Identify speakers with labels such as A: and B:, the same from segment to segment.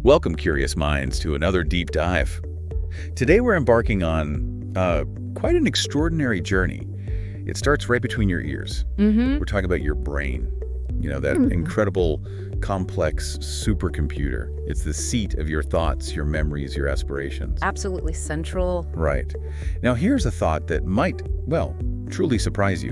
A: Welcome, curious minds, to another deep dive. Today we're embarking on quite an extraordinary journey. It starts right between your ears. We're talking about your brain, that incredible, complex supercomputer. It's the seat of your thoughts, your memories, your aspirations.
B: Absolutely central.
A: Right. Now here's a thought that might, truly surprise you.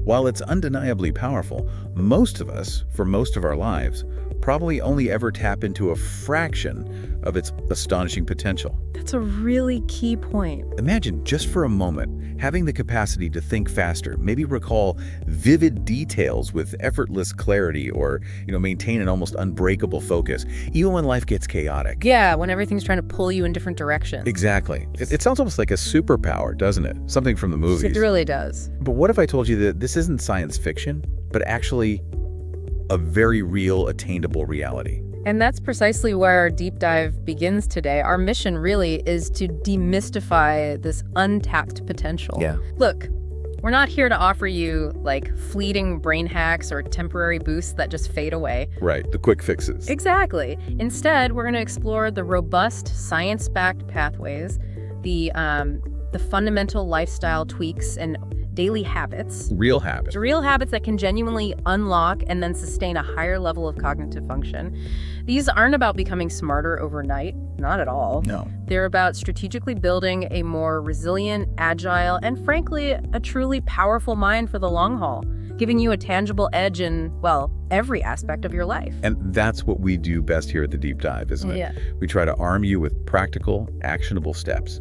A: While it's undeniably powerful, most of us, for most of our lives, probably only ever tap into a fraction of its astonishing potential.
B: That's a really key point.
A: Imagine, just for a moment, having the capacity to think faster, maybe recall vivid details with effortless clarity, or, maintain an almost unbreakable focus, even when life gets chaotic.
B: Yeah, when everything's trying to pull you in different directions.
A: Exactly. It sounds almost like a superpower, doesn't it? Something from the movies.
B: It really does.
A: But what if I told you that this isn't science fiction, but actually a very real, attainable reality?
B: And that's precisely where our deep dive begins today. Our mission really is to demystify this untapped potential.
A: Yeah.
B: Look, we're not here to offer you fleeting brain hacks or temporary boosts that just fade away.
A: Right, the quick fixes.
B: Exactly. Instead, we're going to explore the robust, science-backed pathways, the fundamental lifestyle tweaks and daily habits.
A: Real habits.
B: Real habits that can genuinely unlock and then sustain a higher level of cognitive function. These aren't about becoming smarter overnight, not at all.
A: No.
B: They're about strategically building a more resilient, agile, and frankly, a truly powerful mind for the long haul, giving you a tangible edge in, every aspect of your life.
A: And that's what we do best here at the Deep Dive, isn't it?
B: Yeah.
A: We try to arm you with practical, actionable steps,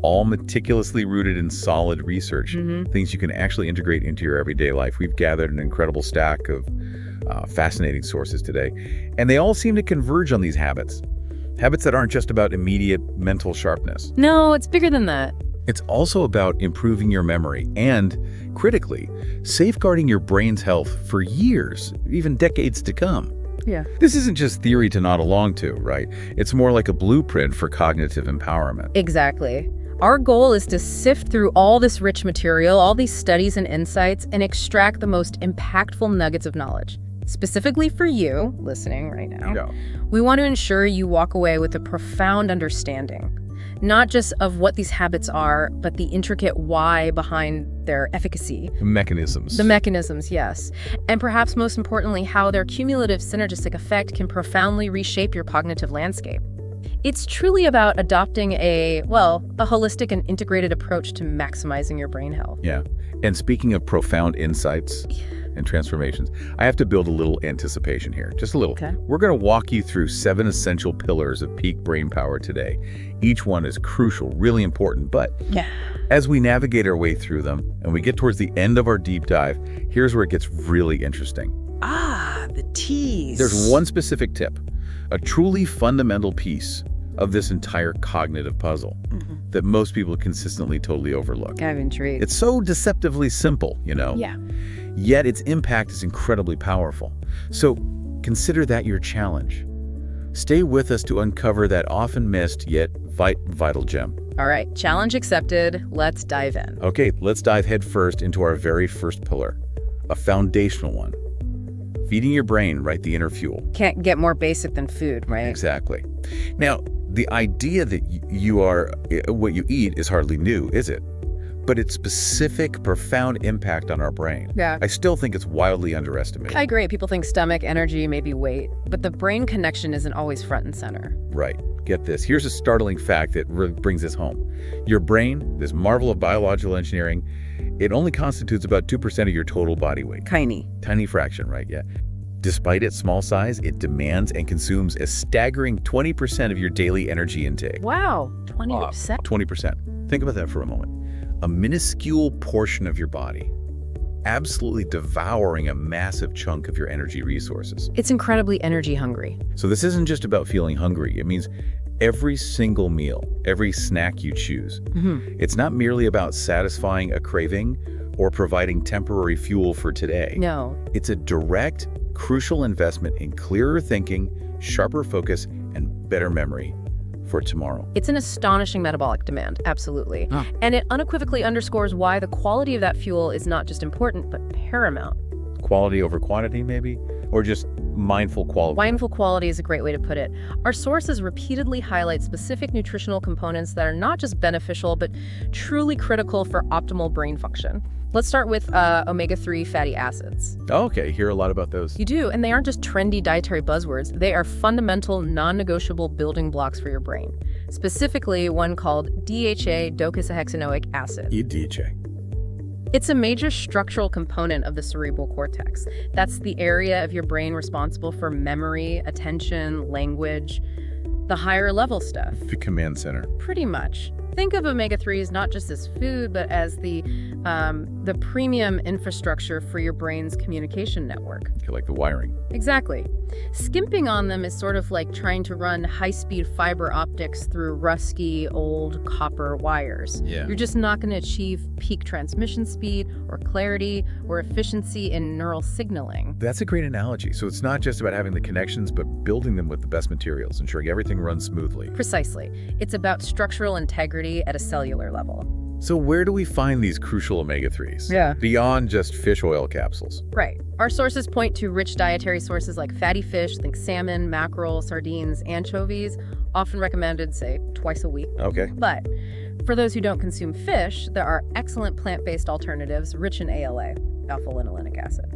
A: all meticulously rooted in solid research, things you can actually integrate into your everyday life. We've gathered an incredible stack of fascinating sources today, and they all seem to converge on these habits that aren't just about immediate mental sharpness.
B: No, it's bigger than that.
A: It's also about improving your memory and, critically, safeguarding your brain's health for years, even decades to come.
B: Yeah.
A: This isn't just theory to nod along to, right? It's more like a blueprint for cognitive empowerment.
B: Exactly. Our goal is to sift through all this rich material, all these studies and insights, and extract the most impactful nuggets of knowledge. Specifically for you, listening right now,
A: Yeah.
B: we want to ensure you walk away with a profound understanding, not just of what these habits are, but the intricate why behind their efficacy.
A: Mechanisms.
B: The mechanisms, yes. And perhaps most importantly, how their cumulative synergistic effect can profoundly reshape your cognitive landscape. It's truly about adopting a holistic and integrated approach to maximizing your brain health.
A: Yeah. And speaking of profound insights and transformations, I have to build a little anticipation here, just a little.
B: Okay.
A: We're going to walk you through 7 essential pillars of peak brain power today. Each one is crucial, really important, but as we navigate our way through them and we get towards the end of our deep dive, here's where it gets really interesting.
B: The tease.
A: There's one specific tip, a truly fundamental piece of this entire cognitive puzzle that most people consistently totally overlook.
B: I'm intrigued.
A: It's so deceptively simple,
B: Yeah.
A: Yet its impact is incredibly powerful. So consider that your challenge. Stay with us to uncover that often missed yet vital gem.
B: All right, challenge accepted. Let's dive in.
A: Okay, let's dive headfirst into our very first pillar, a foundational one. Feeding your brain, right, the inner fuel.
B: Can't get more basic than food, right?
A: Exactly. Now, the idea that you are what you eat is hardly new, is it? But its specific, profound impact on our brain,
B: Yeah.
A: I still think it's wildly underestimated.
B: I agree. People think stomach, energy, maybe weight, but the brain connection isn't always front and center.
A: Right. Get this. Here's a startling fact that really brings this home. Your brain, this marvel of biological engineering, it only constitutes about 2% of your total body weight. Tiny fraction, right? Yeah. Despite its small size, it demands and consumes a staggering 20% of your daily energy intake.
B: Wow, 20%?
A: 20%. Think about that for a moment. A minuscule portion of your body, absolutely devouring a massive chunk of your energy resources.
B: It's incredibly energy hungry.
A: So this isn't just about feeling hungry. It means every single meal, every snack you choose. It's not merely about satisfying a craving or providing temporary fuel for today.
B: No.
A: It's a direct, crucial investment in clearer thinking, sharper focus, and better memory for tomorrow.
B: It's an astonishing metabolic demand, absolutely.
A: Oh.
B: And it unequivocally underscores why the quality of that fuel is not just important, but paramount.
A: Quality over quantity, maybe? Or just mindful quality.
B: Mindful quality is a great way to put it. Our sources repeatedly highlight specific nutritional components that are not just beneficial, but truly critical for optimal brain function. Let's start with omega-3 fatty acids.
A: Oh, okay, hear a lot about those.
B: You do, and they aren't just trendy dietary buzzwords. They are fundamental, non-negotiable building blocks for your brain. Specifically, one called DHA, docosahexaenoic acid.
A: DHA.
B: It's a major structural component of the cerebral cortex. That's the area of your brain responsible for memory, attention, language, the higher level stuff.
A: The command center.
B: Pretty much. Think of omega-3s not just as food, but as the premium infrastructure for your brain's communication network.
A: Like the wiring.
B: Exactly. Skimping on them is sort of like trying to run high-speed fiber optics through rusty, old copper wires.
A: Yeah.
B: You're just not going to achieve peak transmission speed or clarity or efficiency in neural signaling.
A: That's a great analogy. So it's not just about having the connections, but building them with the best materials, ensuring everything runs smoothly.
B: Precisely. It's about structural integrity at a cellular level.
A: So where do we find these crucial omega-3s?
B: Yeah.
A: Beyond just fish oil capsules.
B: Right. Our sources point to rich dietary sources like fatty fish, think salmon, mackerel, sardines, anchovies, often recommended, say, twice a week.
A: Okay.
B: But for those who don't consume fish, there are excellent plant-based alternatives rich in ALA, alpha-linolenic acid.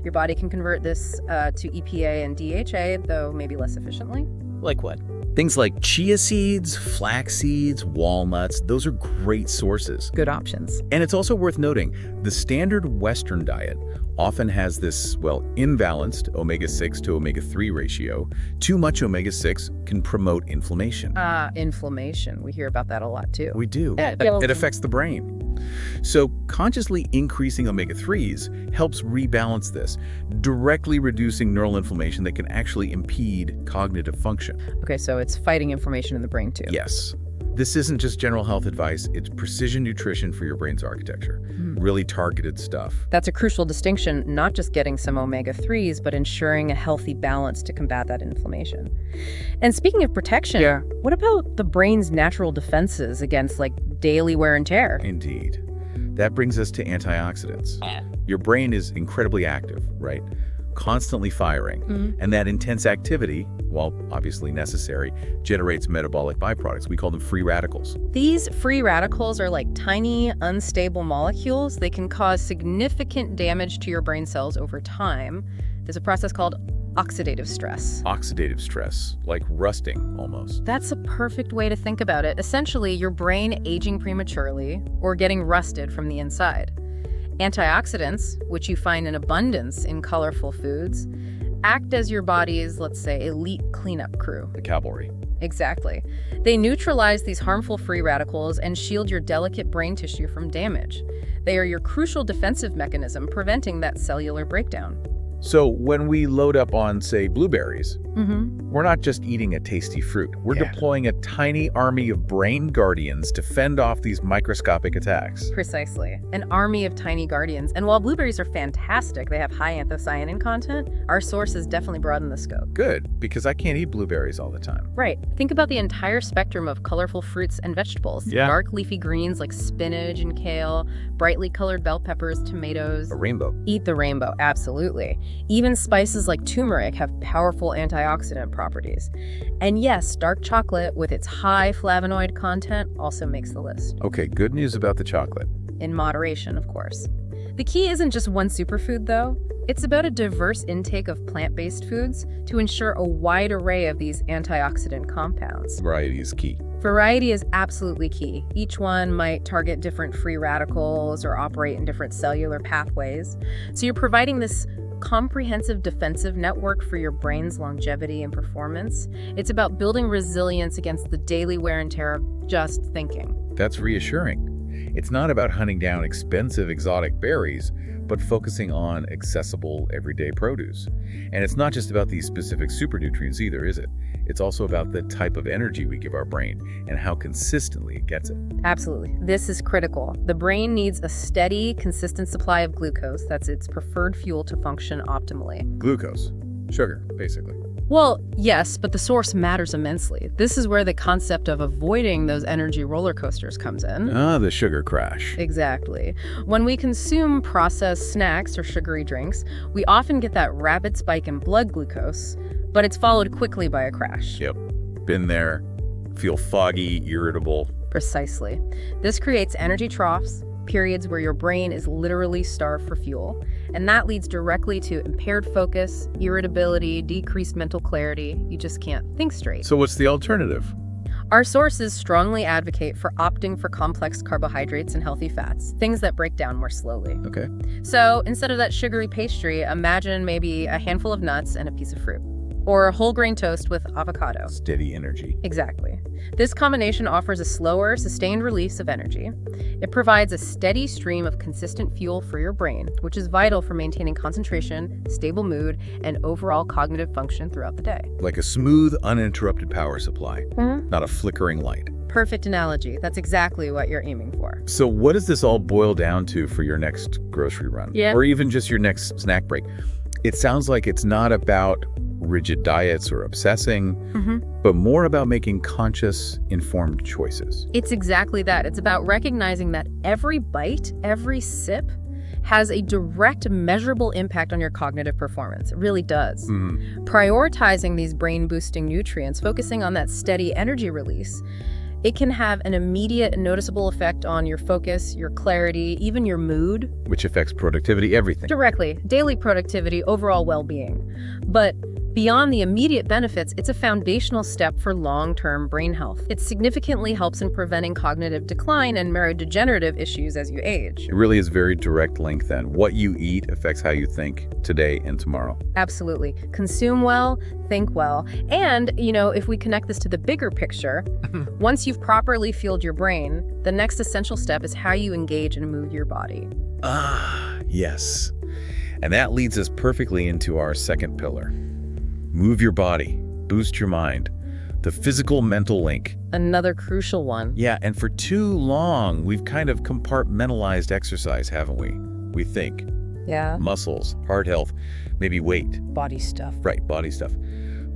B: Your body can convert this to EPA and DHA, though maybe less efficiently.
C: Like what?
A: Things like chia seeds, flax seeds, walnuts, those are great sources.
B: Good options.
A: And it's also worth noting, the standard Western diet often has this, well, imbalanced omega-6 to omega-3 ratio. Too much omega-6 can promote inflammation.
B: Inflammation. We hear about that a lot, too.
A: We do. It affects the brain. So consciously increasing omega-3s helps rebalance this, directly reducing neural inflammation that can actually impede cognitive function.
B: Okay, so it's fighting inflammation in the brain, too.
A: Yes. This isn't just general health advice, it's precision nutrition for your brain's architecture. Really targeted stuff.
B: That's a crucial distinction, not just getting some omega-3s, but ensuring a healthy balance to combat that inflammation. And speaking of protection, what about the brain's natural defenses against, like, daily wear and tear?
A: Indeed. That brings us to antioxidants. Your brain is incredibly active, right? Constantly firing. And that intense activity, while obviously necessary, generates metabolic byproducts. We call them free radicals.
B: These free radicals are like tiny, unstable molecules. They can cause significant damage to your brain cells over time. There's a process called oxidative stress.
A: Oxidative stress, like rusting almost.
B: That's a perfect way to think about it. Essentially, your brain aging prematurely or getting rusted from the inside. Antioxidants, which you find in abundance in colorful foods, act as your body's, let's say, elite cleanup crew.
A: The cavalry.
B: Exactly. They neutralize these harmful free radicals and shield your delicate brain tissue from damage. They are your crucial defensive mechanism preventing that cellular breakdown.
A: So when we load up on, say, blueberries, we're not just eating a tasty fruit. We're deploying a tiny army of brain guardians to fend off these microscopic attacks.
B: Precisely. An army of tiny guardians. And while blueberries are fantastic, they have high anthocyanin content, our sources definitely broaden the scope.
A: Good, because I can't eat blueberries all the time.
B: Right. Think about the entire spectrum of colorful fruits and vegetables. Dark leafy greens like spinach and kale, brightly colored bell peppers, tomatoes.
A: A rainbow.
B: Eat the rainbow, absolutely. Even spices like turmeric have powerful antioxidant properties. And yes, dark chocolate with its high flavonoid content also makes the list.
A: Okay, good news about the chocolate.
B: In moderation, of course. The key isn't just one superfood, though. It's about a diverse intake of plant-based foods to ensure a wide array of these antioxidant compounds.
A: Variety is key.
B: Variety is absolutely key. Each one might target different free radicals or operate in different cellular pathways. So you're providing this comprehensive defensive network for your brain's longevity and performance. It's about building resilience against the daily wear and tear of just thinking.
A: That's reassuring. It's not about hunting down expensive exotic berries, but focusing on accessible everyday produce. And it's not just about these specific supernutrients either, is it? It's also about the type of energy we give our brain and how consistently it gets it.
B: Absolutely. This is critical. The brain needs a steady, consistent supply of glucose. That's its preferred fuel to function optimally.
A: Glucose. Sugar, basically.
B: Well, yes, but the source matters immensely. This is where the concept of avoiding those energy roller coasters comes in.
A: Ah, the sugar crash.
B: Exactly. When we consume processed snacks or sugary drinks, we often get that rapid spike in blood glucose, but it's followed quickly by a crash.
A: Yep. Been there. Feel foggy, irritable.
B: Precisely. This creates energy troughs, periods where your brain is literally starved for fuel, and that leads directly to impaired focus, irritability, decreased mental clarity. You just can't think straight.
A: So what's the alternative?
B: Our sources strongly advocate for opting for complex carbohydrates and healthy fats, things that break down more slowly.
A: Okay.
B: So instead of that sugary pastry, imagine maybe a handful of nuts and a piece of fruit. Or whole grain toast with avocado.
A: Steady energy.
B: Exactly. This combination offers a slower, sustained release of energy. It provides a steady stream of consistent fuel for your brain, which is vital for maintaining concentration, stable mood, and overall cognitive function throughout the day.
A: Like a smooth, uninterrupted power supply, not a flickering light.
B: Perfect analogy. That's exactly what you're aiming for.
A: So what does this all boil down to for your next grocery run?
B: Yeah.
A: Or even just your next snack break? It sounds like it's not about rigid diets or obsessing, but more about making conscious, informed choices.
B: It's exactly that. It's about recognizing that every bite, every sip has a direct, measurable impact on your cognitive performance. It really does. Prioritizing these brain-boosting nutrients, focusing on that steady energy release, it can have an immediate, noticeable effect on your focus, your clarity, even your mood.
A: Which affects productivity, everything.
B: Directly, daily productivity, overall well-being. But beyond the immediate benefits, it's a foundational step for long-term brain health. It significantly helps in preventing cognitive decline and neurodegenerative issues as you age.
A: It really is very direct link then. What you eat affects how you think today and tomorrow.
B: Absolutely. Consume well, think well. And, if we connect this to the bigger picture, once you've properly fueled your brain, the next essential step is how you engage and move your body.
A: Ah, yes. And that leads us perfectly into our second pillar. Move your body, boost your mind, the physical-mental link.
B: Another crucial one.
A: Yeah, and for too long, we've kind of compartmentalized exercise, haven't we? We think
B: Yeah.
A: muscles, heart health, maybe weight.
B: Body stuff.
A: Right, body stuff.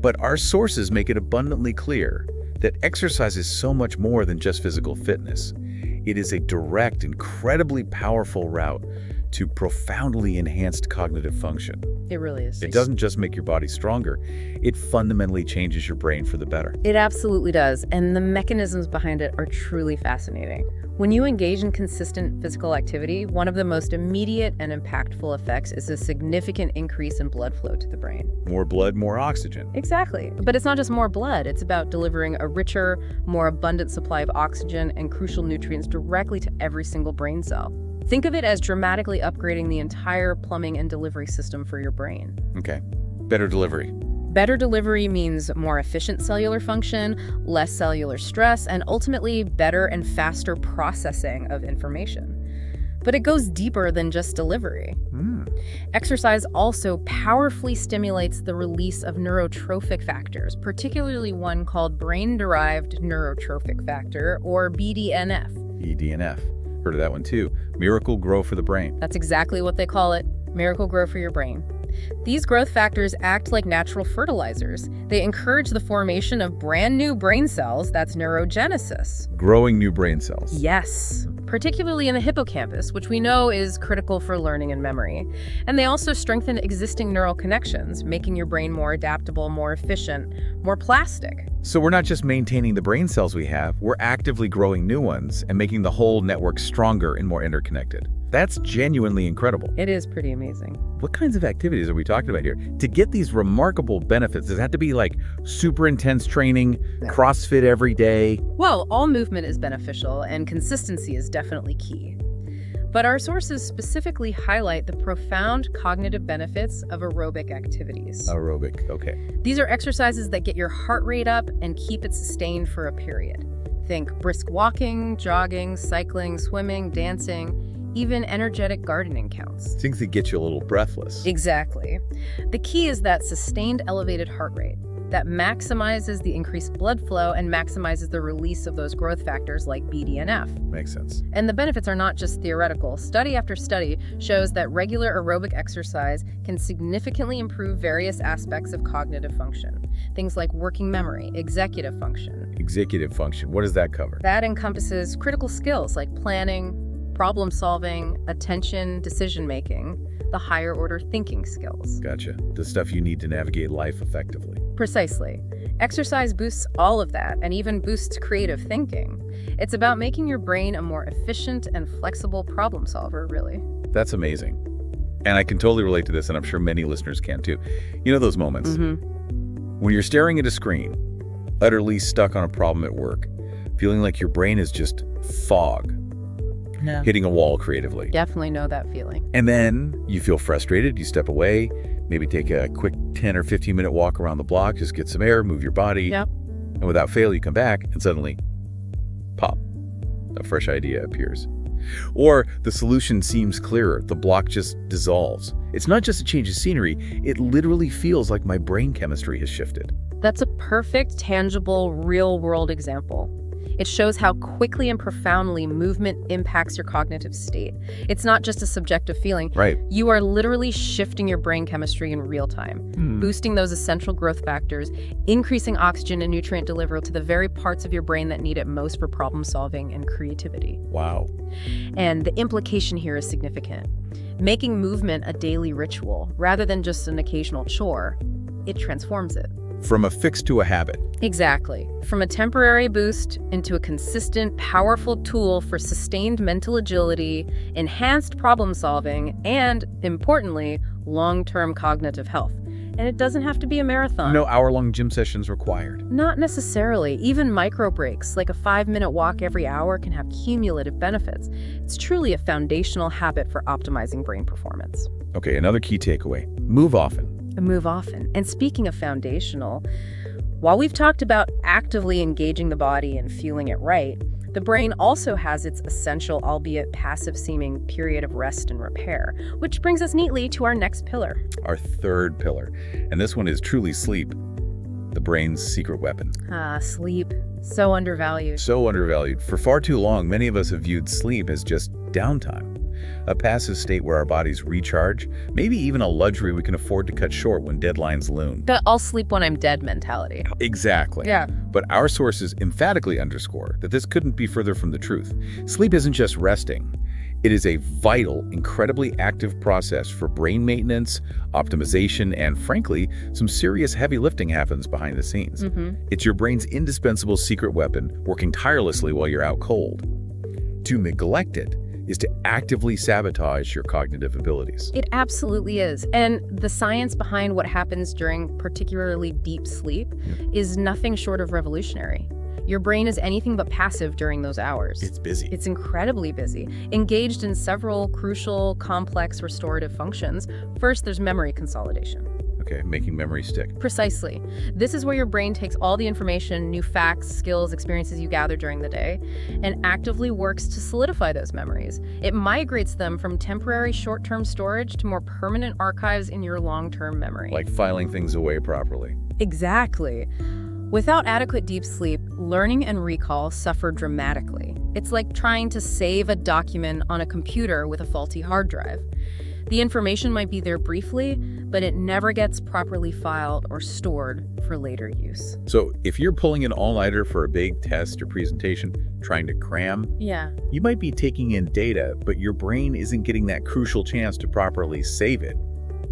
A: But our sources make it abundantly clear that exercise is so much more than just physical fitness. It is a direct, incredibly powerful route to profoundly enhanced cognitive function.
B: It really is.
A: It doesn't just make your body stronger, it fundamentally changes your brain for the better.
B: It absolutely does, and the mechanisms behind it are truly fascinating. When you engage in consistent physical activity, one of the most immediate and impactful effects is a significant increase in blood flow to the brain.
A: More blood, more oxygen.
B: Exactly. But it's not just more blood, it's about delivering a richer, more abundant supply of oxygen and crucial nutrients directly to every single brain cell. Think of it as dramatically upgrading the entire plumbing and delivery system for your brain.
A: Okay, better delivery.
B: Better delivery means more efficient cellular function, less cellular stress, and ultimately better and faster processing of information. But it goes deeper than just delivery. Exercise also powerfully stimulates the release of neurotrophic factors, particularly one called brain-derived neurotrophic factor, or BDNF.
A: BDNF. Heard of that one too. Miracle Grow for the brain.
B: That's exactly what they call it. Miracle Grow for your brain. These growth factors act like natural fertilizers. They encourage the formation of brand new brain cells. That's neurogenesis.
A: Growing new brain cells.
B: Yes, particularly in the hippocampus, which we know is critical for learning and memory. And they also strengthen existing neural connections, making your brain more adaptable, more efficient, more plastic.
A: So we're not just maintaining the brain cells we have, we're actively growing new ones and making the whole network stronger and more interconnected. That's genuinely incredible.
B: It is pretty amazing.
A: What kinds of activities are we talking about here? To get these remarkable benefits, does it have to be like super intense training, CrossFit every day?
B: Well, all movement is beneficial, and consistency is definitely key. But our sources specifically highlight the profound cognitive benefits of aerobic activities.
A: Aerobic, okay.
B: These are exercises that get your heart rate up and keep it sustained for a period. Think brisk walking, jogging, cycling, swimming, dancing. Even energetic gardening counts.
A: Things that get you a little breathless.
B: Exactly. The key is that sustained elevated heart rate. that maximizes the increased blood flow and maximizes the release of those growth factors like BDNF.
A: Makes sense.
B: And the benefits are not just theoretical. Study after study shows that regular aerobic exercise can significantly improve various aspects of cognitive function. Things like working memory, executive function.
A: Executive function, what does that cover?
B: That encompasses critical skills like planning, problem solving, attention, decision-making, the higher order thinking skills.
A: Gotcha. The stuff you need to navigate life effectively.
B: Precisely. Exercise boosts all of that and even boosts creative thinking. It's about making your brain a more efficient and flexible problem solver, really.
A: That's amazing. And I can totally relate to this, and I'm sure many listeners can too. You know those moments when you're staring at a screen, utterly stuck on a problem at work, feeling like your brain is just fog, hitting a wall creatively.
B: Definitely know that feeling.
A: And then you feel frustrated, you step away, maybe take a quick 10 or 15-minute walk around the block, just get some air, move your body.
B: Yep.
A: And without fail, you come back and suddenly, pop, a fresh idea appears. Or the solution seems clearer, the block just dissolves. It's not just a change of scenery, it literally feels like my brain chemistry has shifted.
B: That's a perfect, tangible, real-world example. It shows how quickly and profoundly movement impacts your cognitive state. It's not just a subjective feeling.
A: Right.
B: You are literally shifting your brain chemistry in real time, boosting those essential growth factors, increasing oxygen and nutrient delivery to the very parts of your brain that need it most for problem solving and creativity.
A: Wow.
B: And the implication here is significant. Making movement a daily ritual rather than just an occasional chore, it transforms it.
A: From a fix to a habit.
B: Exactly. From a temporary boost into a consistent, powerful tool for sustained mental agility, enhanced problem solving, and, importantly, long-term cognitive health. And it doesn't have to be a marathon.
A: No hour-long gym sessions required.
B: Not necessarily. Even micro breaks, like a 5-minute walk every hour, can have cumulative benefits. It's truly a foundational habit for optimizing brain performance.
A: Okay, another key takeaway. Move often.
B: Move often. And speaking of foundational, while we've talked about actively engaging the body and fueling it right, the brain also has its essential, albeit passive-seeming, period of rest and repair, which brings us neatly to our next pillar.
A: Our third pillar. And this one is truly sleep, the brain's secret weapon.
B: Sleep. So undervalued.
A: So undervalued. For far too long, many of us have viewed sleep as just downtime. A passive state where our bodies recharge, maybe even a luxury we can afford to cut short when deadlines loom.
B: The I'll sleep when I'm dead mentality.
A: Exactly.
B: Yeah.
A: But our sources emphatically underscore that this couldn't be further from the truth. Sleep isn't just resting. It is a vital, incredibly active process for brain maintenance, optimization, and frankly, some serious heavy lifting happens behind the scenes. It's your brain's indispensable secret weapon, working tirelessly while you're out cold. To neglect it is to actively sabotage your cognitive abilities.
B: It absolutely is. And the science behind what happens during particularly deep sleep is nothing short of revolutionary. Your brain is anything but passive during those hours.
A: It's busy.
B: It's incredibly busy, engaged in several crucial, complex restorative functions. First, there's memory consolidation.
A: Okay, making memory stick.
B: Precisely. This is where your brain takes all the information, new facts, skills, experiences you gather during the day, and actively works to solidify those memories. It migrates them from temporary short-term storage to more permanent archives in your long-term memory.
A: Like filing things away properly.
B: Exactly. Without adequate deep sleep, learning and recall suffer dramatically. It's like trying to save a document on a computer with a faulty hard drive. The information might be there briefly, but it never gets properly filed or stored for later use.
A: So if you're pulling an all-nighter for a big test or presentation, trying to cram, you might be taking in data, but your brain isn't getting that crucial chance to properly save it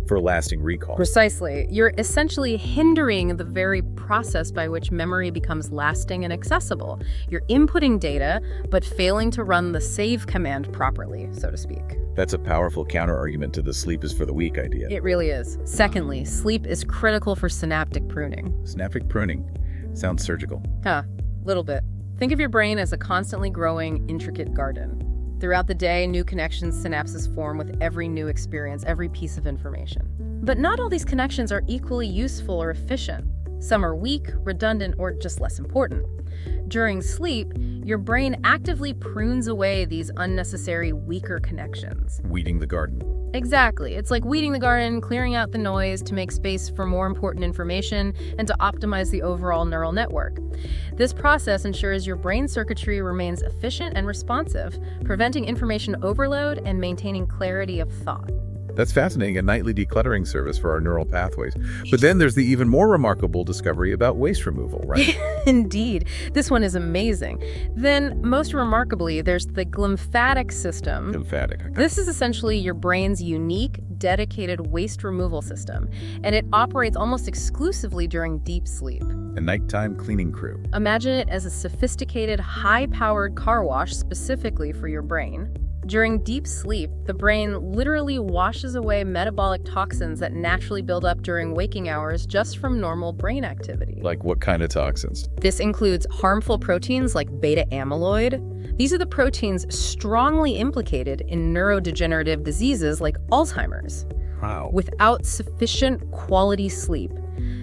A: for lasting recall.
B: Precisely. You're essentially hindering the very process by which memory becomes lasting and accessible. You're inputting data, but failing to run the save command properly, so to speak.
A: That's a powerful counter-argument to the sleep is for the weak idea.
B: It really is. Secondly, sleep is critical for synaptic pruning.
A: Synaptic pruning sounds surgical.
B: Little bit. Think of your brain as a constantly growing, intricate garden. Throughout the day, new connections, synapses form with every new experience, every piece of information. But not all these connections are equally useful or efficient. Some are weak, redundant, or just less important. During sleep, your brain actively prunes away these unnecessary, weaker connections.
A: Weeding the garden.
B: Exactly. It's like weeding the garden, clearing out the noise to make space for more important information and to optimize the overall neural network. This process ensures your brain circuitry remains efficient and responsive, preventing information overload and maintaining clarity of thought.
A: That's fascinating, a nightly decluttering service for our neural pathways. But then there's the even more remarkable discovery about waste removal, right?
B: Indeed. This one is amazing. Then, most remarkably, there's the glymphatic system.
A: Lymphatic. Okay.
B: This is essentially your brain's unique, dedicated waste removal system, and it operates almost exclusively during deep sleep.
A: A nighttime cleaning crew.
B: Imagine it as a sophisticated, high-powered car wash specifically for your brain. During deep sleep, the brain literally washes away metabolic toxins that naturally build up during waking hours just from normal brain activity.
A: Like what kind of toxins?
B: This includes harmful proteins like beta amyloid. These are the proteins strongly implicated in neurodegenerative diseases like Alzheimer's.
A: Wow.
B: Without sufficient quality sleep,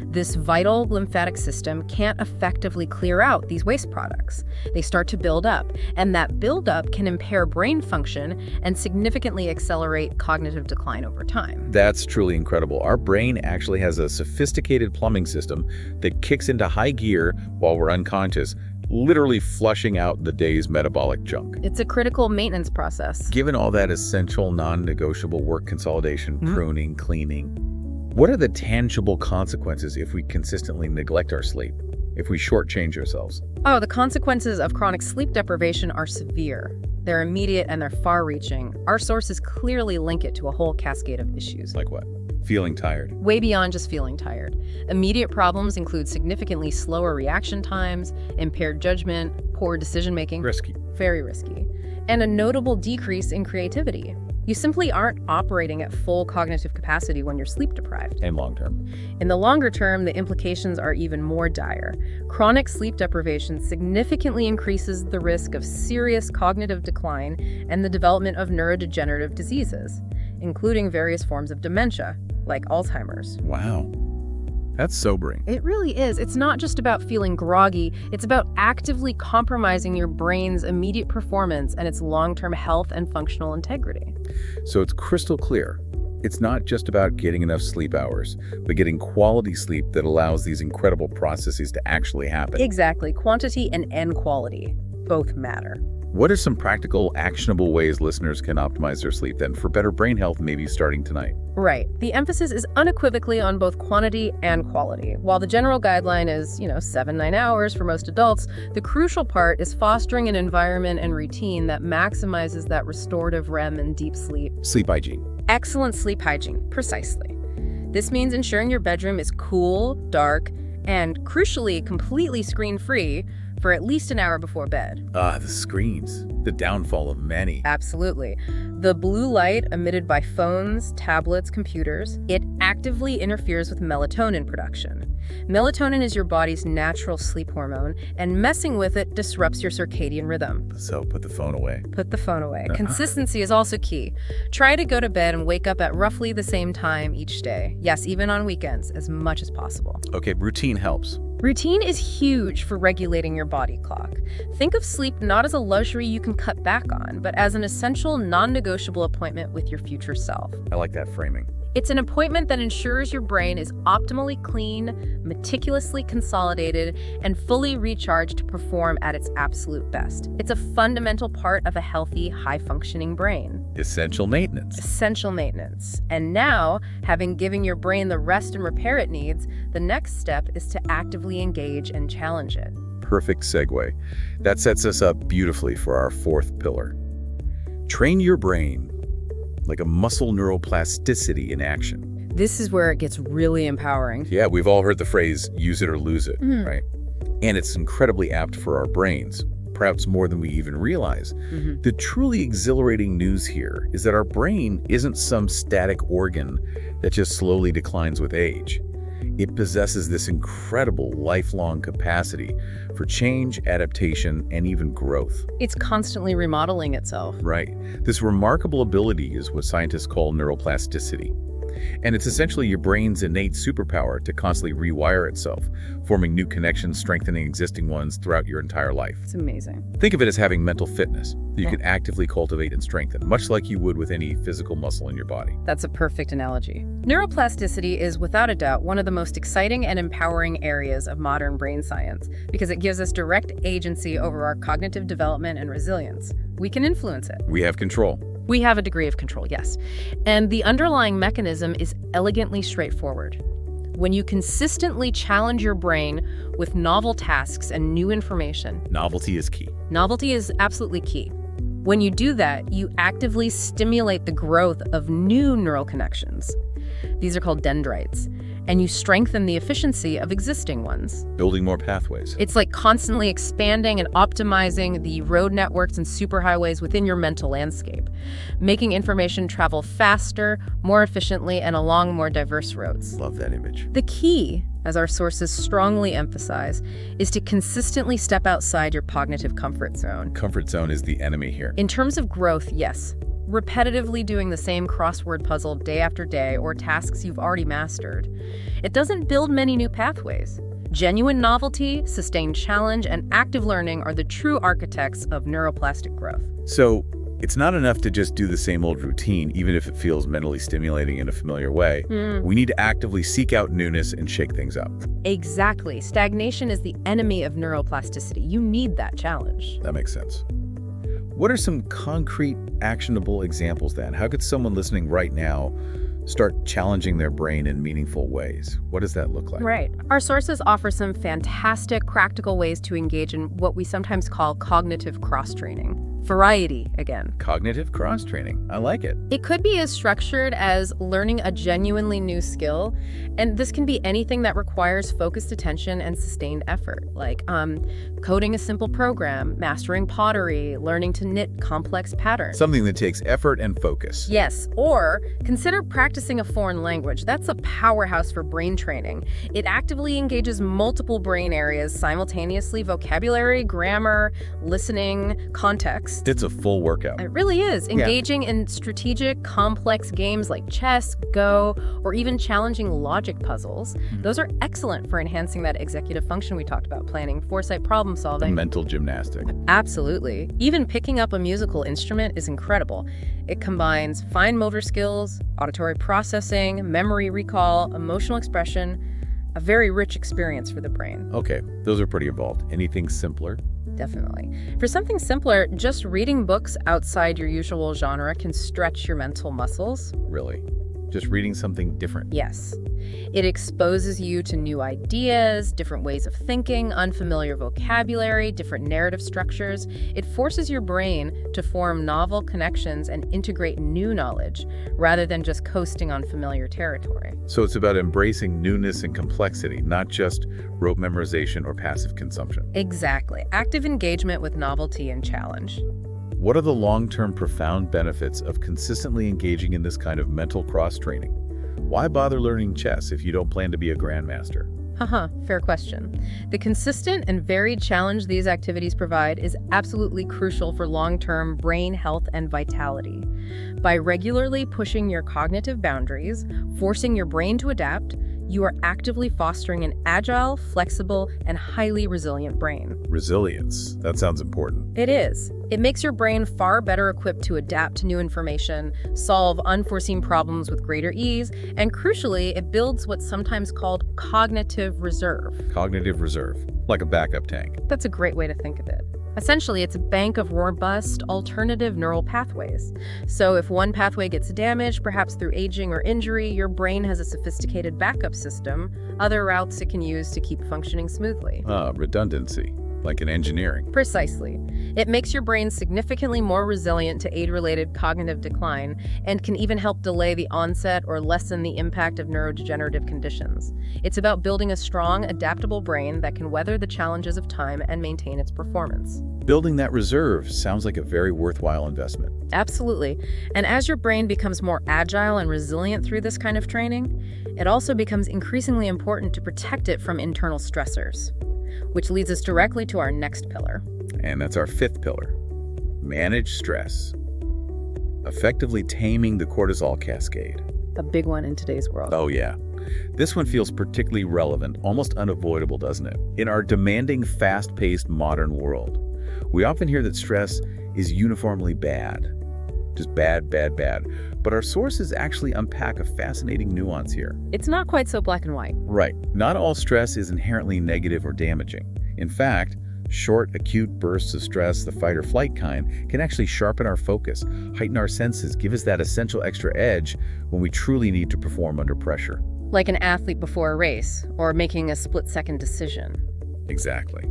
B: this vital lymphatic system can't effectively clear out these waste products. They start to build up, and that buildup can impair brain function and significantly accelerate cognitive decline over time.
A: That's truly incredible. Our brain actually has a sophisticated plumbing system that kicks into high gear while we're unconscious, literally flushing out the day's metabolic junk.
B: It's a critical maintenance process.
A: Given all that essential, non-negotiable work consolidation, pruning, cleaning, what are the tangible consequences if we consistently neglect our sleep, if we shortchange ourselves?
B: Oh, the consequences of chronic sleep deprivation are severe. They're immediate and they're far-reaching. Our sources clearly link it to a whole cascade of issues.
A: Like what? Feeling tired.
B: Way beyond just feeling tired. Immediate problems include significantly slower reaction times, impaired judgment, poor decision-making.
A: Risky.
B: Very risky. And a notable decrease in creativity. You simply aren't operating at full cognitive capacity when you're sleep deprived.
A: And long term.
B: In the longer term, the implications are even more dire. Chronic sleep deprivation significantly increases the risk of serious cognitive decline and the development of neurodegenerative diseases, including various forms of dementia, like Alzheimer's.
A: Wow. That's sobering.
B: It really is. It's not just about feeling groggy. It's about actively compromising your brain's immediate performance and its long-term health and functional integrity.
A: So it's crystal clear. It's not just about getting enough sleep hours, but getting quality sleep that allows these incredible processes to actually happen.
B: Exactly. Quantity and quality both matter.
A: What are some practical, actionable ways listeners can optimize their sleep then for better brain health, maybe starting tonight?
B: Right. The emphasis is unequivocally on both quantity and quality. While the general guideline is, 7-9 hours for most adults, the crucial part is fostering an environment and routine that maximizes that restorative REM and deep sleep.
A: Sleep hygiene.
B: Excellent sleep hygiene, precisely. This means ensuring your bedroom is cool, dark, and crucially, completely screen-free for at least an hour before bed.
A: The screens. The downfall of many.
B: Absolutely. The blue light emitted by phones, tablets, computers, it actively interferes with melatonin production. Melatonin is your body's natural sleep hormone, and messing with it disrupts your circadian rhythm.
A: So put the phone away.
B: Put the phone away. Consistency is also key. Try to go to bed and wake up at roughly the same time each day. Yes, even on weekends, as much as possible.
A: Okay, routine helps.
B: Routine is huge for regulating your body clock. Think of sleep not as a luxury you can cut back on, but as an essential, non-negotiable appointment with your future self.
A: I like that framing.
B: It's an appointment that ensures your brain is optimally clean, meticulously consolidated, and fully recharged to perform at its absolute best. It's a fundamental part of a healthy, high-functioning brain.
A: Essential maintenance.
B: Essential maintenance. And now, having given your brain the rest and repair it needs, the next step is to actively engage and challenge it.
A: Perfect segue. That sets us up beautifully for our fourth pillar. Train your brain like a muscle neuroplasticity in action.
B: This is where it gets really empowering.
A: Yeah, we've all heard the phrase, use it or lose it, right? And it's incredibly apt for our brains, perhaps more than we even realize. The truly exhilarating news here is that our brain isn't some static organ that just slowly declines with age. It possesses this incredible lifelong capacity for change, adaptation, and even growth.
B: It's constantly remodeling itself.
A: Right. This remarkable ability is what scientists call neuroplasticity. And it's essentially your brain's innate superpower to constantly rewire itself, forming new connections, strengthening existing ones throughout your entire life.
B: It's amazing.
A: Think of it as having mental fitness that you can actively cultivate and strengthen, much like you would with any physical muscle in your body.
B: That's a perfect analogy. Neuroplasticity is, without a doubt, one of the most exciting and empowering areas of modern brain science because it gives us direct agency over our cognitive development and resilience. We can influence it.
A: We have control.
B: We have a degree of control, yes. And the underlying mechanism is elegantly straightforward. When you consistently challenge your brain with novel tasks and new information.
A: Novelty is key.
B: Novelty is absolutely key. When you do that, you actively stimulate the growth of new neural connections. These are called dendrites. And you strengthen the efficiency of existing ones.
A: Building more pathways.
B: It's like constantly expanding and optimizing the road networks and superhighways within your mental landscape, making information travel faster, more efficiently, and along more diverse roads.
A: Love that image.
B: The key, as our sources strongly emphasize, is to consistently step outside your cognitive comfort zone.
A: Comfort zone is the enemy here.
B: In terms of growth, yes. Repetitively doing the same crossword puzzle day after day or tasks you've already mastered. It doesn't build many new pathways. Genuine novelty, sustained challenge, and active learning are the true architects of neuroplastic growth.
A: So, it's not enough to just do the same old routine, even if it feels mentally stimulating in a familiar way. We need to actively seek out newness and shake things up.
B: Exactly. Stagnation is the enemy of neuroplasticity. You need that challenge.
A: That makes sense. What are some concrete, actionable examples then? How could someone listening right now start challenging their brain in meaningful ways? What does that look like?
B: Right. Our sources offer some fantastic, practical ways to engage in what we sometimes call cognitive cross-training. Variety, again.
A: Cognitive cross-training. I like it.
B: It could be as structured as learning a genuinely new skill, and this can be anything that requires focused attention and sustained effort, like coding a simple program, mastering pottery, learning to knit complex patterns.
A: Something that takes effort and focus.
B: Yes, or consider practicing a foreign language. That's a powerhouse for brain training. It actively engages multiple brain areas simultaneously: vocabulary, grammar, listening, context.
A: It's a full workout.
B: It really is. Engaging in strategic, complex games like chess, Go, or even challenging logic puzzles. Those are excellent for enhancing that executive function we talked about: planning, foresight, problem solving.
A: Mental gymnastic.
B: Absolutely. Even picking up a musical instrument is incredible. It combines fine motor skills, auditory processing, memory recall, emotional expression. A very rich experience for the brain.
A: Okay, those are pretty involved. Anything simpler?
B: Definitely. For something simpler, just reading books outside your usual genre can stretch your mental muscles.
A: Really? Just reading something different?
B: Yes. It exposes you to new ideas, different ways of thinking, unfamiliar vocabulary, different narrative structures. It forces your brain to form novel connections and integrate new knowledge, rather than just coasting on familiar territory.
A: So it's about embracing newness and complexity, not just rote memorization or passive consumption.
B: Exactly. Active engagement with novelty and challenge.
A: What are the long-term profound benefits of consistently engaging in this kind of mental cross-training? Why bother learning chess if you don't plan to be a grandmaster?
B: Fair question. The consistent and varied challenge these activities provide is absolutely crucial for long-term brain health and vitality. By regularly pushing your cognitive boundaries, forcing your brain to adapt, you are actively fostering an agile, flexible, and highly resilient brain.
A: Resilience. That sounds important.
B: It is. It makes your brain far better equipped to adapt to new information, solve unforeseen problems with greater ease, and crucially, it builds what's sometimes called cognitive reserve.
A: Cognitive reserve, like a backup tank.
B: That's a great way to think of it. Essentially, it's a bank of robust, alternative neural pathways. So if one pathway gets damaged, perhaps through aging or injury, your brain has a sophisticated backup system, other routes it can use to keep functioning smoothly.
A: Redundancy, like in engineering.
B: Precisely. It makes your brain significantly more resilient to age-related cognitive decline and can even help delay the onset or lessen the impact of neurodegenerative conditions. It's about building a strong, adaptable brain that can weather the challenges of time and maintain its performance.
A: Building that reserve sounds like a very worthwhile investment.
B: Absolutely. And as your brain becomes more agile and resilient through this kind of training, it also becomes increasingly important to protect it from internal stressors, which leads us directly to our next pillar.
A: And that's our fifth pillar: manage stress. Effectively taming the cortisol cascade.
B: a big one in today's world.
A: Oh, yeah. This one feels particularly relevant, almost unavoidable, doesn't it? In our demanding, fast-paced modern world, we often hear that stress is uniformly bad. Just bad, bad, bad. But our sources actually unpack a fascinating nuance here.
B: It's not quite so black and white.
A: Right. Not all stress is inherently negative or damaging. In fact, short, acute bursts of stress, the fight or flight kind, can actually sharpen our focus, heighten our senses, give us that essential extra edge when we truly need to perform under pressure.
B: Like an athlete before a race, or making a split-second decision.
A: Exactly.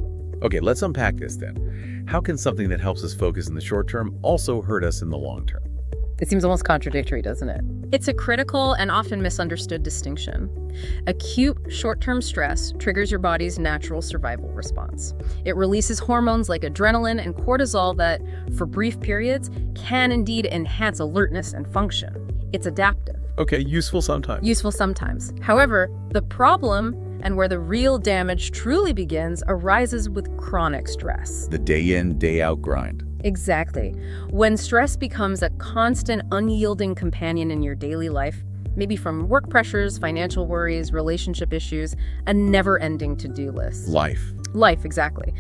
A: Okay, let's unpack this then. How can something that helps us focus in the short term also hurt us in the long term?
B: It seems almost contradictory, doesn't it? It's a critical and often misunderstood distinction. Acute short-term stress triggers your body's natural survival response. It releases hormones like adrenaline and cortisol that, for brief periods, can indeed enhance alertness and function. It's adaptive.
A: Okay, useful sometimes.
B: Useful sometimes. However, the problem, and where the real damage truly begins, arises with chronic stress.
A: The day in, day out grind.
B: Exactly. When stress becomes a constant, unyielding companion in your daily life, maybe from work pressures, financial worries, relationship issues, a never-ending to-do list. Life, exactly.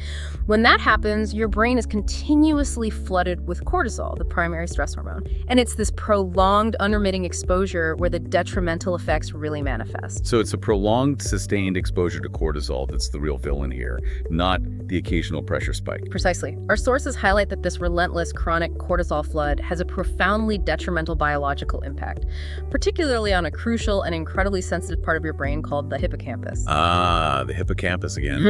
B: When that happens, your brain is continuously flooded with cortisol, the primary stress hormone. And it's this prolonged, unremitting exposure where the detrimental effects really manifest.
A: So it's a prolonged, sustained exposure to cortisol that's the real villain here, not the occasional pressure spike.
B: Precisely. Our sources highlight that this relentless, chronic cortisol flood has a profoundly detrimental biological impact, particularly on a crucial and incredibly sensitive part of your brain called the hippocampus.
A: Ah, the hippocampus again.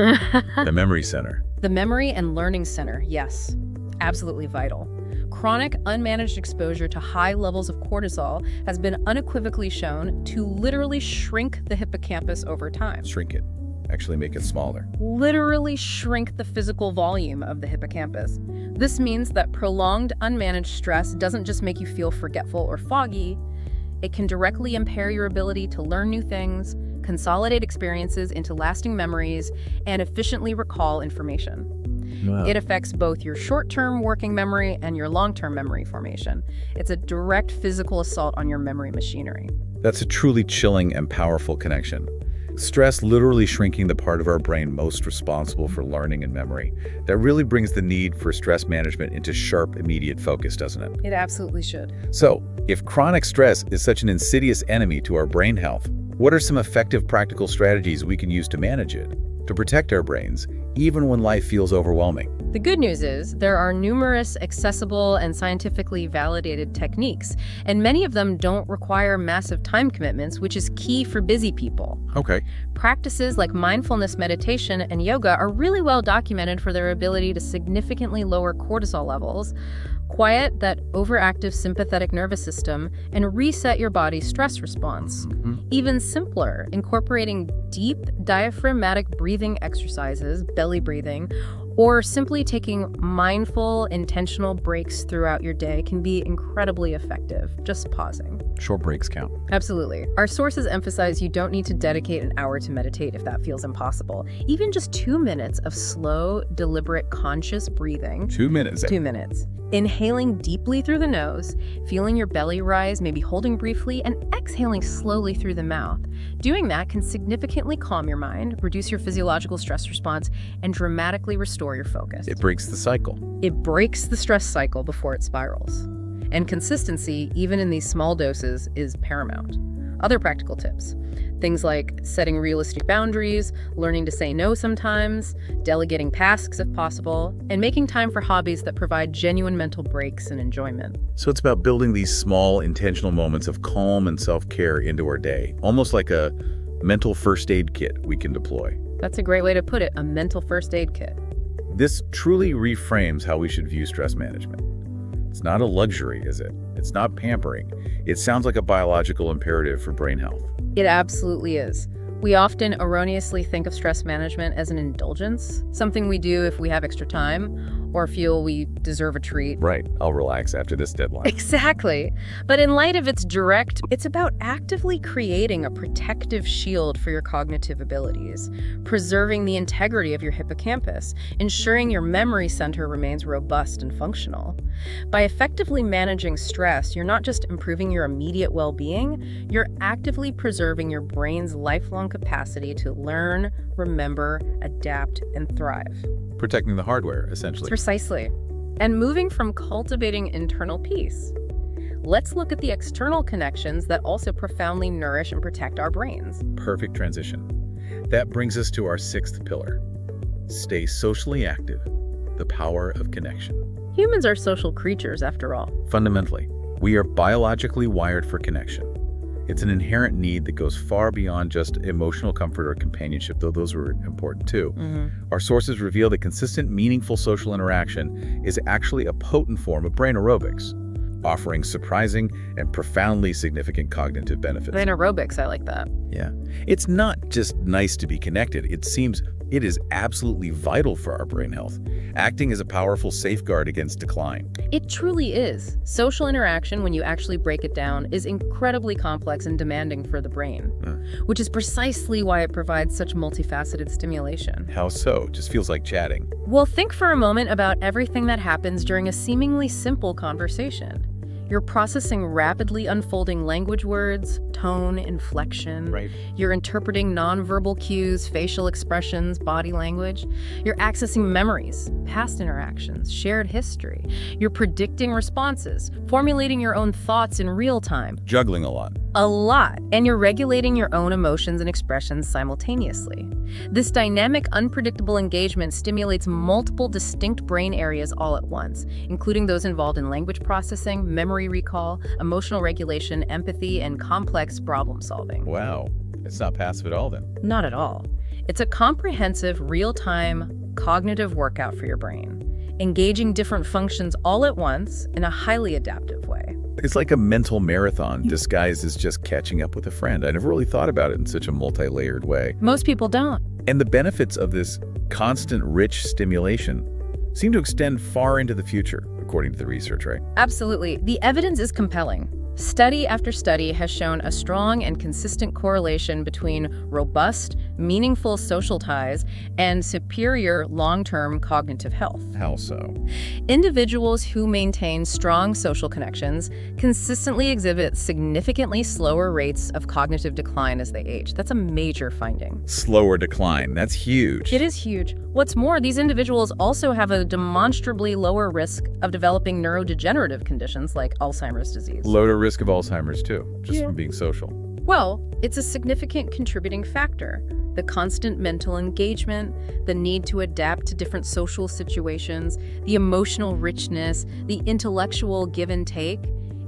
A: The memory center.
B: The memory and learning center, yes. Absolutely vital. Chronic, unmanaged exposure to high levels of cortisol has been unequivocally shown to literally shrink the hippocampus over time.
A: Shrink it. Actually make it smaller.
B: Literally shrink the physical volume of the hippocampus. This means that prolonged, unmanaged stress doesn't just make you feel forgetful or foggy. It can directly impair your ability to learn new things, consolidate experiences into lasting memories, and efficiently recall information. Wow. It affects both your short-term working memory and your long-term memory formation. It's a direct physical assault on your memory machinery.
A: That's a truly chilling and powerful connection. Stress literally shrinking the part of our brain most responsible for learning and memory. That really brings the need for stress management into sharp, immediate focus, doesn't it?
B: It absolutely should.
A: So, if chronic stress is such an insidious enemy to our brain health, what are some effective practical strategies we can use to manage it, to protect our brains, even when life feels overwhelming?
B: The good news is there are numerous accessible and scientifically validated techniques, and many of them don't require massive time commitments, which is key for busy people.
A: Okay.
B: Practices like mindfulness meditation and yoga are really well documented for their ability to significantly lower cortisol levels, quiet that overactive sympathetic nervous system, and reset your body's stress response. Even simpler, incorporating deep diaphragmatic breathing exercises, belly breathing, or simply taking mindful, intentional breaks throughout your day can be incredibly effective. Just pausing.
A: Short breaks count.
B: Absolutely. Our sources emphasize you don't need to dedicate an hour to meditate if that feels impossible. Even just 2 minutes of slow, deliberate, conscious breathing.
A: 2 minutes.
B: 2 minutes. Inhaling deeply through the nose, feeling your belly rise, maybe holding briefly, and exhaling slowly through the mouth. Doing that can significantly calm your mind, reduce your physiological stress response, and dramatically restore your focus.
A: It breaks the cycle.
B: It breaks the stress cycle before it spirals. And consistency, even in these small doses, is paramount. Other practical tips. Things like setting realistic boundaries, learning to say no sometimes, delegating tasks if possible, and making time for hobbies that provide genuine mental breaks and enjoyment.
A: So it's about building these small, intentional moments of calm and self-care into our day, almost like a mental first aid kit we can deploy.
B: That's a great way to put it, a mental first aid kit.
A: This truly reframes how we should view stress management. It's not a luxury, is it? It's not pampering. It sounds like a biological imperative for brain health.
B: It absolutely is. We often erroneously think of stress management as an indulgence, something we do if we have extra time, or feel we deserve a treat.
A: Right. I'll relax after this deadline.
B: Exactly. But in light of its direct, it's about actively creating a protective shield for your cognitive abilities, preserving the integrity of your hippocampus, ensuring your memory center remains robust and functional. By effectively managing stress, you're not just improving your immediate well-being, you're actively preserving your brain's lifelong capacity to learn, remember, adapt, and thrive.
A: Protecting the hardware, essentially.
B: Precisely. And moving from cultivating internal peace, let's look at the external connections that also profoundly nourish and protect our brains.
A: Perfect transition. That brings us to our sixth pillar. Stay socially active. The power of connection.
B: Humans are social creatures, after all.
A: Fundamentally, we are biologically wired for connection. It's an inherent need that goes far beyond just emotional comfort or companionship, though those are important too. Our sources reveal that consistent, meaningful social interaction is actually a potent form of brain aerobics, offering surprising and profoundly significant cognitive benefits.
B: Brain aerobics, I like that.
A: Yeah. It's not just nice to be connected. It seems it is absolutely vital for our brain health, acting as a powerful safeguard against decline.
B: It truly is. Social interaction, when you actually break it down, is incredibly complex and demanding for the brain, which is precisely why it provides such multifaceted stimulation.
A: How so? Just feels like chatting.
B: Well, think for a moment about everything that happens during a seemingly simple conversation. You're processing rapidly unfolding language words, tone, inflection.
A: Right.
B: You're interpreting nonverbal cues, facial expressions, body language. You're accessing memories, past interactions, shared history. You're predicting responses, formulating your own thoughts in real time.
A: Juggling a lot.
B: A lot. And you're regulating your own emotions and expressions simultaneously. This dynamic, unpredictable engagement stimulates multiple distinct brain areas all at once, including those involved in language processing, memory recall, emotional regulation, empathy, and complex problem solving.
A: Wow. It's not passive at all then.
B: Not at all. It's a comprehensive, real-time, cognitive workout for your brain, engaging different functions all at once in a highly adaptive way.
A: It's like a mental marathon disguised as just catching up with a friend. I never really thought about it in such a multi-layered way.
B: Most people don't.
A: And the benefits of this constant, rich stimulation seem to extend far into the future, according to the research, right?
B: Absolutely. The evidence is compelling. Study after study has shown a strong and consistent correlation between robust, meaningful social ties and superior long-term cognitive health.
A: How so?
B: Individuals who maintain strong social connections consistently exhibit significantly slower rates of cognitive decline as they age. That's a major finding.
A: Slower decline. That's huge.
B: It is huge. What's more, these individuals also have a demonstrably lower risk of developing neurodegenerative conditions like Alzheimer's disease.
A: Lower risk of Alzheimer's too, just from being social.
B: Well, it's a significant contributing factor. The constant mental engagement, the need to adapt to different social situations, the emotional richness, the intellectual give and take,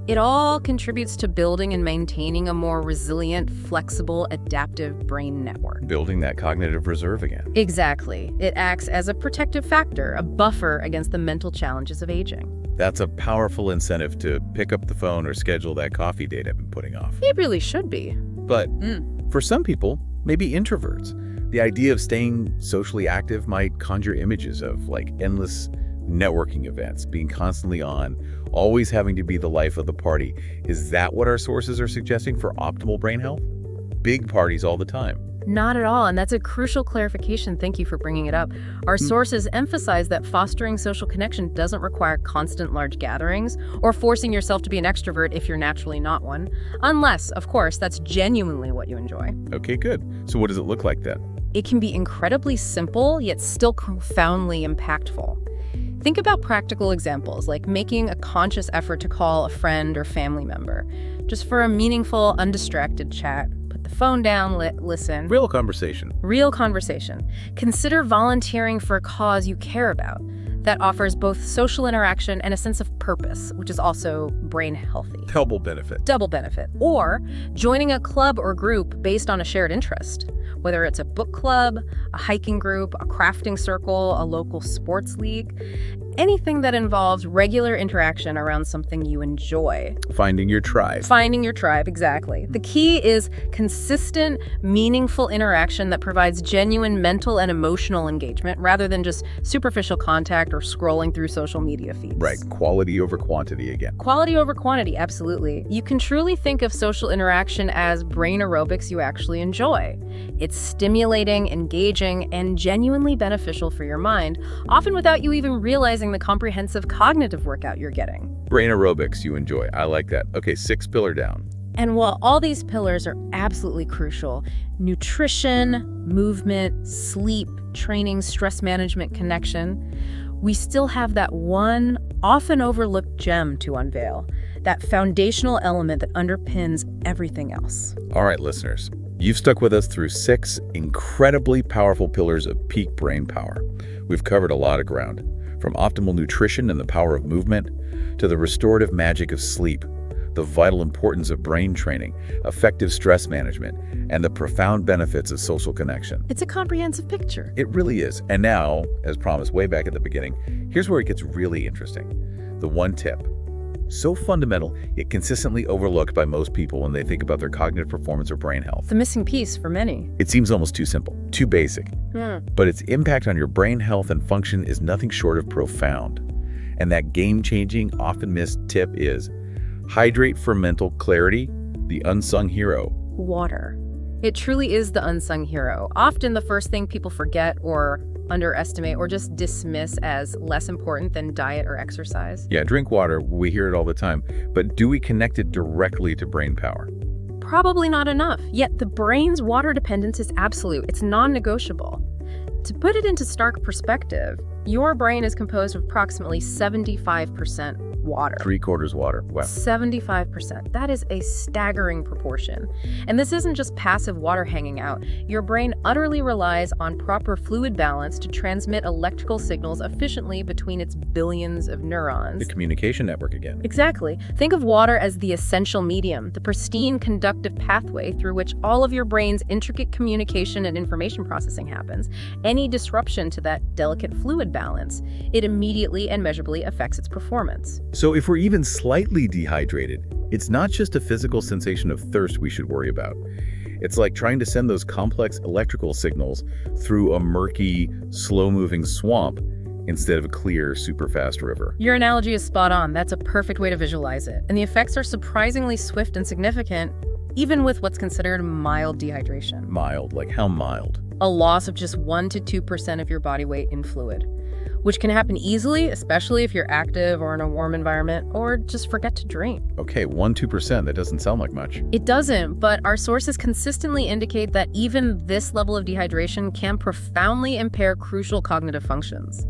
B: it all contributes to building and maintaining a more resilient, flexible, adaptive brain network.
A: Building that cognitive reserve again.
B: Exactly. It acts as a protective factor, a buffer against the mental challenges of aging.
A: That's a powerful incentive to pick up the phone or schedule that coffee date I've been putting off.
B: It really should be.
A: But for some people, maybe introverts, the idea of staying socially active might conjure images of like endless networking events, being constantly on, always having to be the life of the party. Is that what our sources are suggesting for optimal brain health? Big parties all the time.
B: Not at all, and that's a crucial clarification. Thank you for bringing it up. Our sources emphasize that fostering social connection doesn't require constant large gatherings or forcing yourself to be an extrovert if you're naturally not one, unless, of course, that's genuinely what you enjoy.
A: Okay, good. So what does it look like then?
B: It can be incredibly simple, yet still profoundly impactful. Think about practical examples, like making a conscious effort to call a friend or family member, just for a meaningful, undistracted chat. Put the phone down, listen.
A: Real conversation.
B: Real conversation. Consider volunteering for a cause you care about that offers both social interaction and a sense of purpose, which is also brain healthy.
A: Double benefit.
B: Double benefit. Or joining a club or group based on a shared interest, whether it's a book club, a hiking group, a crafting circle, a local sports league. anything that involves regular interaction around something you enjoy.
A: Finding your tribe.
B: Finding your tribe, exactly. The key is consistent, meaningful interaction that provides genuine mental and emotional engagement rather than just superficial contact or scrolling through social media feeds.
A: Right, quality over quantity again.
B: Quality over quantity, absolutely. You can truly think of social interaction as brain aerobics you actually enjoy. It's stimulating, engaging, and genuinely beneficial for your mind, often without you even realizing the comprehensive cognitive workout you're getting.
A: Brain aerobics you enjoy. I like that. Okay, 6th pillar down.
B: And while all these pillars are absolutely crucial, nutrition, movement, sleep, training, stress management, connection, we still have that one often overlooked gem to unveil, that foundational element that underpins everything else.
A: All right, listeners, you've stuck with us through 6 incredibly powerful pillars of peak brain power. We've covered a lot of ground, from optimal nutrition and the power of movement to the restorative magic of sleep, the vital importance of brain training, effective stress management, and the profound benefits of social connection.
B: It's a comprehensive picture.
A: It really is. And now, as promised way back at the beginning, here's where it gets really interesting. The one tip. So fundamental, yet consistently overlooked by most people when they think about their cognitive performance or brain health.
B: The missing piece for many.
A: It seems almost too simple, too basic. But its impact on your brain health and function is nothing short of profound. And that game-changing, often missed tip is hydrate for mental clarity, the unsung hero.
B: Water. It truly is the unsung hero. Often the first thing people forget or underestimate or just dismiss as less important than diet or exercise.
A: Yeah, drink water. We hear it all the time. But do we connect it directly to brain power?
B: Probably not enough. Yet the brain's water dependence is absolute. It's non-negotiable. To put it into stark perspective, your brain is composed of approximately 75% water.
A: 3/4 water. Wow.
B: 75%. That is a staggering proportion. And this isn't just passive water hanging out. Your brain utterly relies on proper fluid balance to transmit electrical signals efficiently between its billions of neurons.
A: The communication network again.
B: Exactly. Think of water as the essential medium, the pristine conductive pathway through which all of your brain's intricate communication and information processing happens. Any disruption to that delicate fluid balance, it immediately and measurably affects its performance.
A: So if we're even slightly dehydrated, it's not just a physical sensation of thirst we should worry about. It's like trying to send those complex electrical signals through a murky, slow-moving swamp instead of a clear, super-fast river.
B: Your analogy is spot on. That's a perfect way to visualize it. And the effects are surprisingly swift and significant, even with what's considered mild dehydration.
A: Mild? Like how mild?
B: A loss of just 1 to 2% of your body weight in fluid, which can happen easily, especially if you're active or in a warm environment, or just forget to drink.
A: Okay, 1–2%, that doesn't sound like much.
B: It doesn't, but our sources consistently indicate that even this level of dehydration can profoundly impair crucial cognitive functions.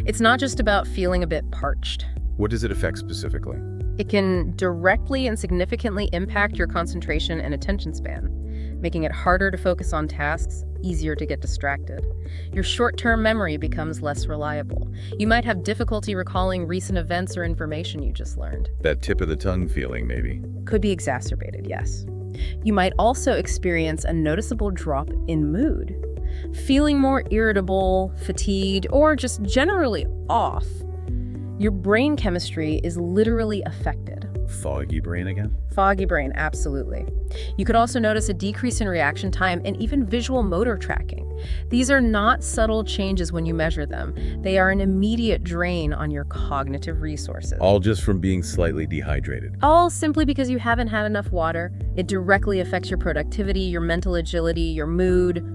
B: It's not just about feeling a bit parched.
A: What does it affect specifically?
B: It can directly and significantly impact your concentration and attention span, making it harder to focus on tasks, easier to get distracted. Your short-term memory becomes less reliable. You might have difficulty recalling recent events or information you just learned.
A: That tip of the tongue feeling, maybe.
B: Could be exacerbated, yes. You might also experience a noticeable drop in mood, feeling more irritable, fatigued, or just generally off. Your brain chemistry is literally affected.
A: Foggy brain again?
B: Foggy brain, absolutely. You could also notice a decrease in reaction time and even visual motor tracking. These are not subtle changes when you measure them. They are an immediate drain on your cognitive resources.
A: All just from being slightly dehydrated.
B: All simply because you haven't had enough water. It directly affects your productivity, your mental agility, your mood,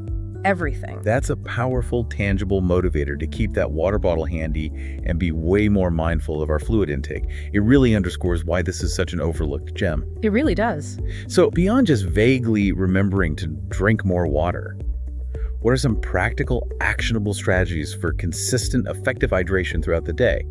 B: everything.
A: That's a powerful, tangible motivator to keep that water bottle handy and be way more mindful of our fluid intake. It really underscores why this is such an overlooked gem.
B: It really does.
A: So beyond just vaguely remembering to drink more water, what are some practical, actionable strategies for consistent, effective hydration throughout the day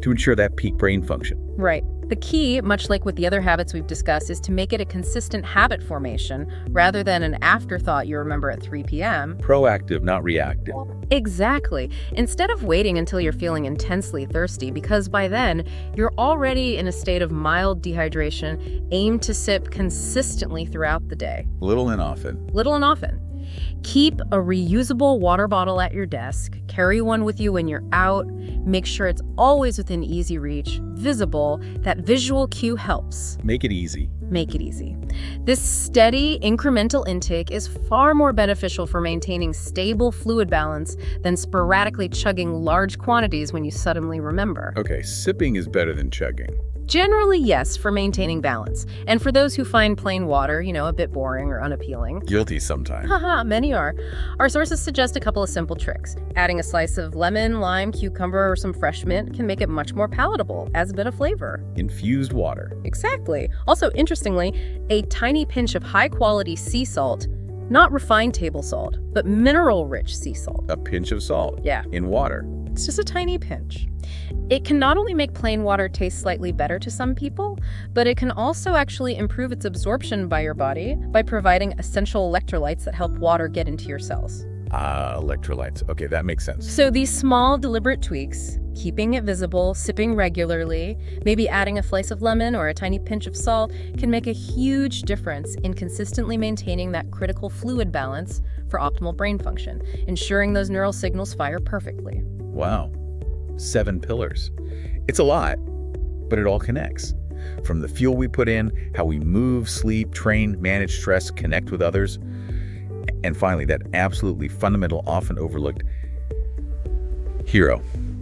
A: to ensure that peak brain function?
B: Right. The key, much like with the other habits we've discussed, is to make it a consistent habit formation rather than an afterthought you remember at 3 p.m.
A: Proactive, not reactive.
B: Exactly. Instead of waiting until you're feeling intensely thirsty, because by then you're already in a state of mild dehydration, aim to sip consistently throughout the day.
A: Little and often.
B: Little and often. Keep a reusable water bottle at your desk. Carry one with you when you're out. Make sure it's always within easy reach, visible. That visual cue helps.
A: Make it easy.
B: Make it easy. This steady, incremental intake is far more beneficial for maintaining stable fluid balance than sporadically chugging large quantities when you suddenly remember.
A: Okay, sipping is better than chugging.
B: Generally, yes, for maintaining balance. And for those who find plain water, a bit boring or unappealing.
A: Guilty sometimes.
B: Haha, many are. Our sources suggest a couple of simple tricks. Adding a slice of lemon, lime, cucumber, or some fresh mint can make it much more palatable, adds a bit of flavor.
A: Infused water.
B: Exactly. Also, interestingly, a tiny pinch of high-quality sea salt, not refined table salt, but mineral-rich sea salt.
A: A pinch of salt.
B: Yeah.
A: In water.
B: It's just a tiny pinch. It can not only make plain water taste slightly better to some people, but it can also actually improve its absorption by your body by providing essential electrolytes that help water get into your cells.
A: Electrolytes. Okay, that makes sense.
B: So these small, deliberate tweaks, keeping it visible, sipping regularly, maybe adding a slice of lemon or a tiny pinch of salt, can make a huge difference in consistently maintaining that critical fluid balance for optimal brain function, ensuring those neural signals fire perfectly.
A: Wow. 7 pillars. It's a lot, but it all connects. From the fuel we put in, how we move, sleep, train, manage stress, connect with others, and finally, that absolutely fundamental, often overlooked hero,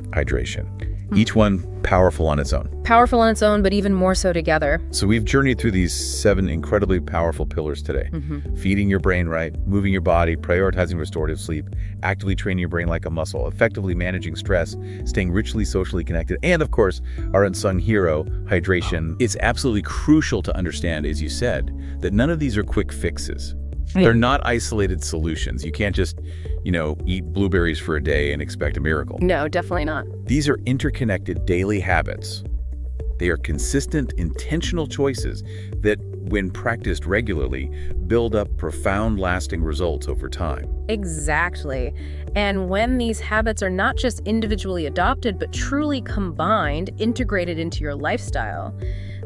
A: hydration. Each one powerful on its own.
B: Powerful on its own, but even more so together.
A: So we've journeyed through these 7 incredibly powerful pillars today. Feeding your brain right, moving your body, prioritizing restorative sleep, actively training your brain like a muscle, effectively managing stress, staying richly socially connected, and of course, our unsung hero, hydration. It's absolutely crucial to understand, as you said, that none of these are quick fixes. They're not isolated solutions. You can't just, eat blueberries for a day and expect a miracle.
B: No, definitely not.
A: These are interconnected daily habits. They are consistent, intentional choices that, when practiced regularly, build up profound, lasting results over time.
B: Exactly. And when these habits are not just individually adopted, but truly combined, integrated into your lifestyle,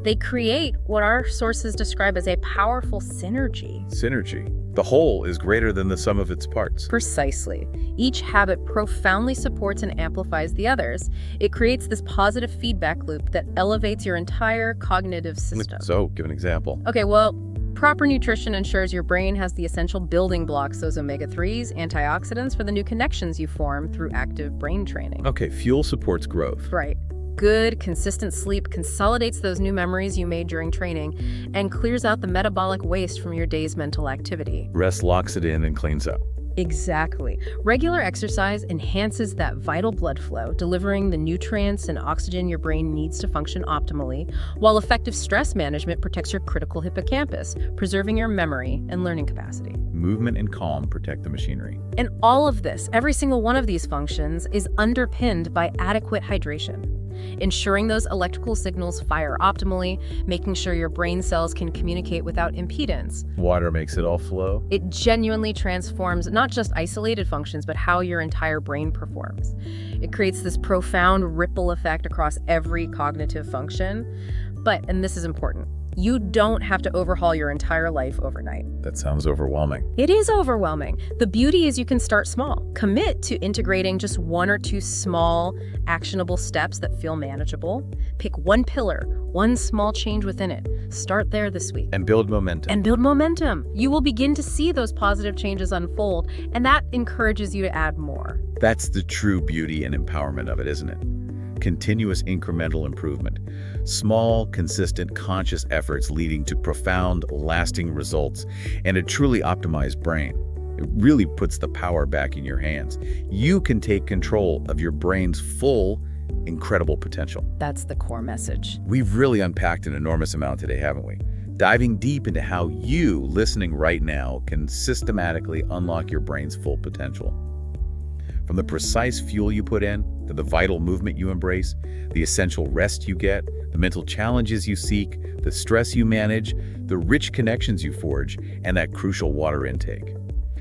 B: they create what our sources describe as a powerful synergy.
A: Synergy. The whole is greater than the sum of its parts.
B: Precisely. Each habit profoundly supports and amplifies the others. It creates this positive feedback loop that elevates your entire cognitive system.
A: So, give an example.
B: Okay, well, proper nutrition ensures your brain has the essential building blocks, those omega-3s, antioxidants for the new connections you form through active brain training.
A: Okay, fuel supports growth.
B: Right. Good, consistent sleep consolidates those new memories you made during training and clears out the metabolic waste from your day's mental activity.
A: Rest locks it in and cleans up.
B: Exactly. Regular exercise enhances that vital blood flow, delivering the nutrients and oxygen your brain needs to function optimally, while effective stress management protects your critical hippocampus, preserving your memory and learning capacity.
A: Movement and calm protect the machinery.
B: And all of this, every single one of these functions, is underpinned by adequate hydration. Ensuring those electrical signals fire optimally, making sure your brain cells can communicate without impedance.
A: Water makes it all flow.
B: It genuinely transforms not just isolated functions, but how your entire brain performs. It creates this profound ripple effect across every cognitive function. But, and this is important, you don't have to overhaul your entire life overnight.
A: That sounds overwhelming.
B: It is overwhelming. The beauty is you can start small. Commit to integrating just 1 or 2 small, actionable steps that feel manageable. Pick one pillar, one small change within it. Start there this week.
A: And build momentum.
B: You will begin to see those positive changes unfold, and that encourages you to add more.
A: That's the true beauty and empowerment of it, isn't it? Continuous incremental improvement. Small, consistent, conscious efforts leading to profound, lasting results and a truly optimized brain. It really puts the power back in your hands. You can take control of your brain's full, incredible potential.
B: That's the core message.
A: We've really unpacked an enormous amount today, haven't we? Diving deep into how you, listening right now, can systematically unlock your brain's full potential. From the precise fuel you put in, to the vital movement you embrace, the essential rest you get, the mental challenges you seek, the stress you manage, the rich connections you forge, and that crucial water intake.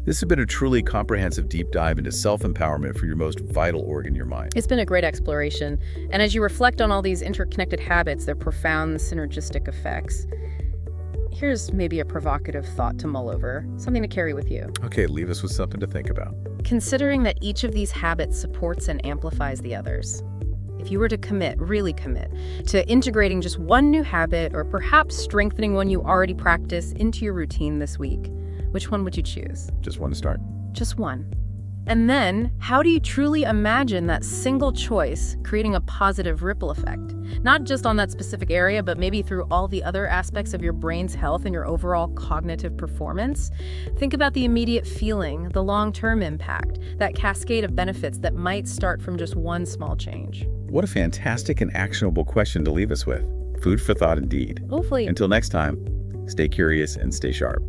A: This has been a truly comprehensive deep dive into self-empowerment for your most vital organ, your mind.
B: It's been a great exploration. And as you reflect on all these interconnected habits, their profound synergistic effects, Here's maybe a provocative thought to mull over, something to carry with you.
A: Okay, leave us with something to think about.
B: Considering that each of these habits supports and amplifies the others. If you were to really commit, to integrating just one new habit or perhaps strengthening one you already practice into your routine this week, which one would you choose?
A: Just one to start.
B: Just one. And then, how do you truly imagine that single choice creating a positive ripple effect? Not just on that specific area, but maybe through all the other aspects of your brain's health and your overall cognitive performance? Think about the immediate feeling, the long-term impact, that cascade of benefits that might start from just one small change.
A: What a fantastic and actionable question to leave us with. Food for thought indeed.
B: Hopefully.
A: Until next time, stay curious and stay sharp.